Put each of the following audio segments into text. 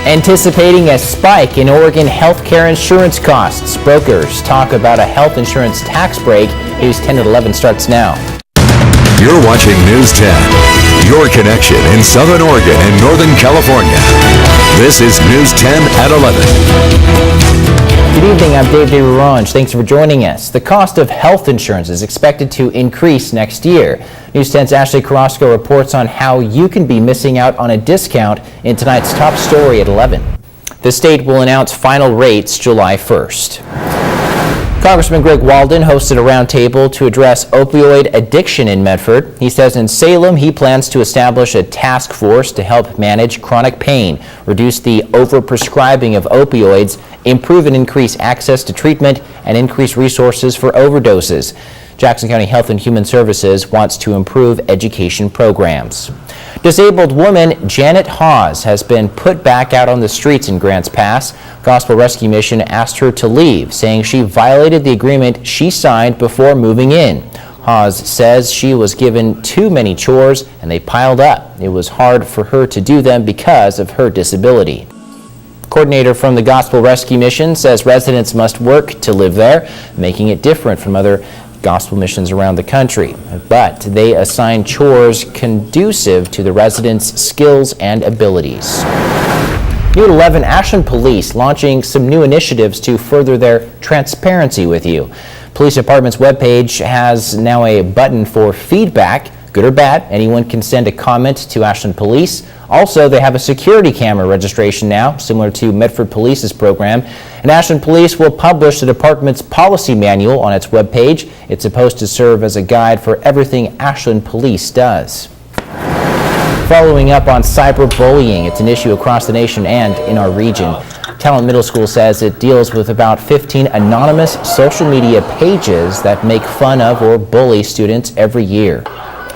Anticipating a spike in Oregon healthcare insurance costs. Brokers talk about a health insurance tax break. News 10 at 11 starts now. You're watching News 10, your connection in Southern Oregon and Northern California. This is News 10 at 11. Good evening, I'm Dave Rurange. Thanks for joining us. The cost of health insurance is expected to increase next year. News 10's Ashley Carrasco reports on how you can be missing out on a discount in tonight's top story at 11. The state will announce final rates July 1st. Congressman Greg Walden hosted a roundtable to address opioid addiction in Medford. He says in Salem he plans to establish a task force to help manage chronic pain, reduce the overprescribing of opioids, improve and increase access to treatment, and increase resources for overdoses. Jackson County Health and Human Services wants to improve education programs. Disabled woman Janet Hawes has been put back out on the streets in Grants Pass. Gospel Rescue Mission asked her to leave, saying she violated the agreement she signed before moving in. Hawes says she was given too many chores and they piled up. It was hard for her to do them because of her disability. Coordinator from the Gospel Rescue Mission says residents must work to live there, making it different from other gospel missions around the country, but they assign chores conducive to the residents' skills and abilities. New at 11, Ashland Police launching some new initiatives to further their transparency with you. Police Department's webpage has now a button for feedback, good or bad. Anyone can send a comment to Ashland Police. Also, they have a security camera registration now, similar to Medford Police's program. And Ashland Police will publish the department's policy manual on its webpage. It's supposed to serve as a guide for everything Ashland Police does. Following up on cyberbullying, it's an issue across the nation and in our region. Talent Middle School says it deals with about 15 anonymous social media pages that make fun of or bully students every year.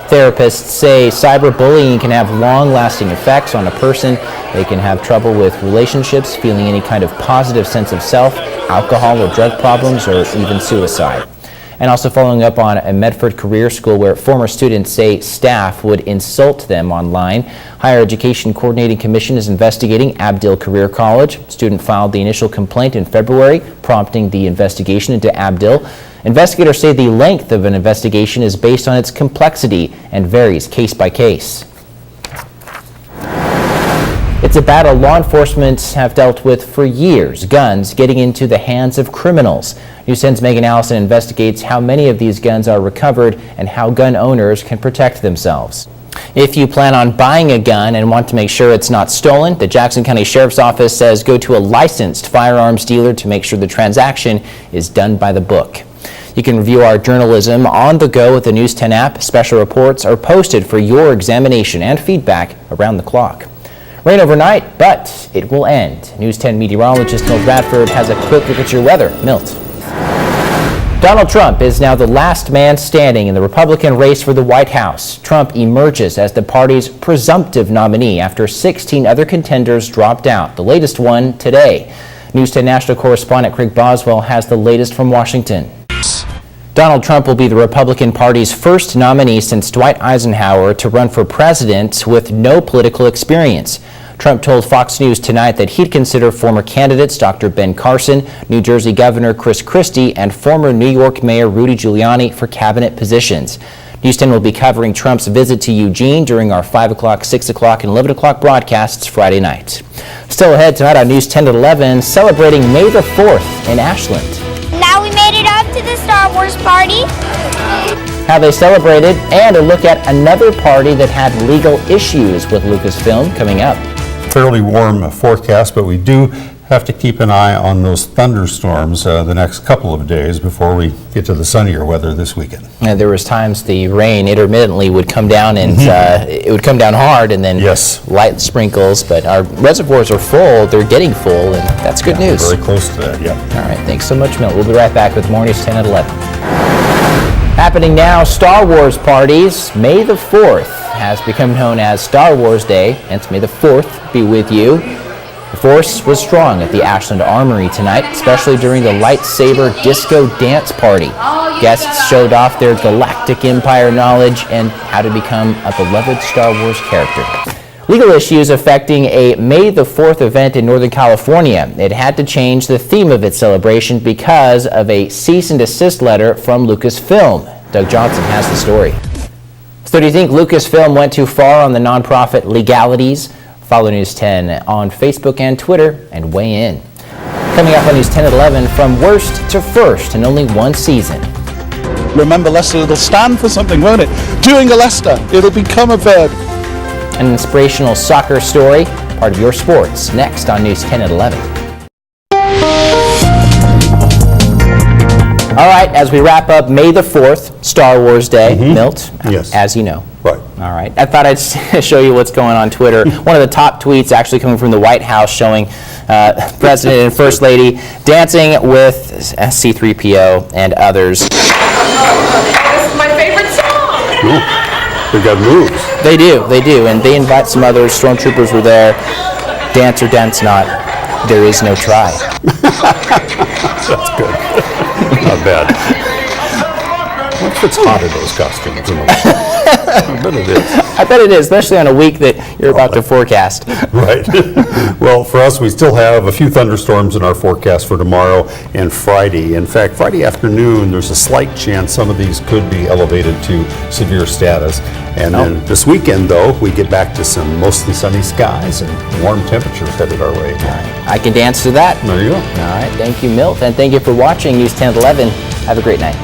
Therapists say cyberbullying can have long-lasting effects on a person. They can have trouble with relationships, feeling any kind of positive sense of self, alcohol or drug problems, or even suicide. And also following up on a Medford career school where former students say staff would insult them online. Higher Education Coordinating Commission is investigating Abdil Career College. Student filed the initial complaint in February, prompting the investigation into Abdil. Investigators say the length of an investigation is based on its complexity and varies case by case. It's a battle law enforcement have dealt with for years, guns getting into the hands of criminals. News 10's Megan Allison investigates how many of these guns are recovered and how gun owners can protect themselves. If you plan on buying a gun and want to make sure it's not stolen, the Jackson County Sheriff's Office says go to a licensed firearms dealer to make sure the transaction is done by the book. You can review our journalism on the go with the News 10 app. Special reports are posted for your examination and feedback around the clock. Rain overnight, but it will end. News 10 meteorologist Milt Radford has a quick look at your weather. Milt. Donald Trump is now the last man standing in the Republican race for the White House. Trump emerges as the party's presumptive nominee after 16 other contenders dropped out, the latest one today. News 10 national correspondent Craig Boswell has the latest from Washington. Donald Trump will be the Republican Party's first nominee since Dwight Eisenhower to run for president with no political experience. Trump told Fox News tonight that he'd consider former candidates Dr. Ben Carson, New Jersey Governor Chris Christie, and former New York Mayor Rudy Giuliani for cabinet positions. News 10 will be covering Trump's visit to Eugene during our 5 o'clock, 6 o'clock, and 11 o'clock broadcasts Friday night. Still ahead tonight on News 10 at 11, celebrating May the 4th in Ashland. Now we made it up to the Star Wars party. How they celebrated, and a look at another party that had legal issues with Lucasfilm coming up. Fairly warm forecast, but we do have to keep an eye on those thunderstorms the next couple of days before we get to the sunnier weather this weekend. And there was times the rain intermittently would come down and it would come down hard and then light sprinkles, but our reservoirs are full, they're getting full, and that's good news. Very close to that, yeah. All right, thanks so much, Milt. We'll be right back with more News 10 at 11. Happening now, Star Wars parties. May the 4th has become known as Star Wars Day, hence may the 4th be with you. The force was strong at the Ashland Armory tonight, especially during the lightsaber disco dance party. Guests showed off their Galactic Empire knowledge and how to become a beloved Star Wars character. Legal issues affecting a May the 4th event in Northern California. It had to change the theme of its celebration because of a cease and desist letter from Lucasfilm. Doug Johnson has the story. So do you think Lucasfilm went too far on the nonprofit legalities? Follow News 10 on Facebook and Twitter and weigh in. Coming up on News 10 at 11, from worst to first in only one season. Remember Leicester, it'll stand for something, won't it? Doing a Leicester, it'll become a verb. An inspirational soccer story, part of your sports, next on News 10 at 11. All right, as we wrap up May the 4th, Star Wars Day, Milt, Yes. as you know. Right. All right, I thought I'd show you what's going on Twitter. One of the top tweets actually coming from the White House showing President and First Lady dancing with C-3PO and others. This is my favorite song. Ooh, they got moves. They do, and they invite some others. Stormtroopers were there. Dance or dance not, there is no try. That's good. Not bad. What if it's hot in those costumes? I bet it is. I bet it is, especially on a week that you're about to forecast. Right. Well, for us, we still have a few thunderstorms in our forecast for tomorrow and Friday. In fact, Friday afternoon, there's a slight chance some of these could be elevated to severe status. And then this weekend, though, we get back to some mostly sunny skies and warm temperatures headed our way. I can dance to that. There you go. All right, thank you, Milt, and thank you for watching News 10 at 11. Have a great night.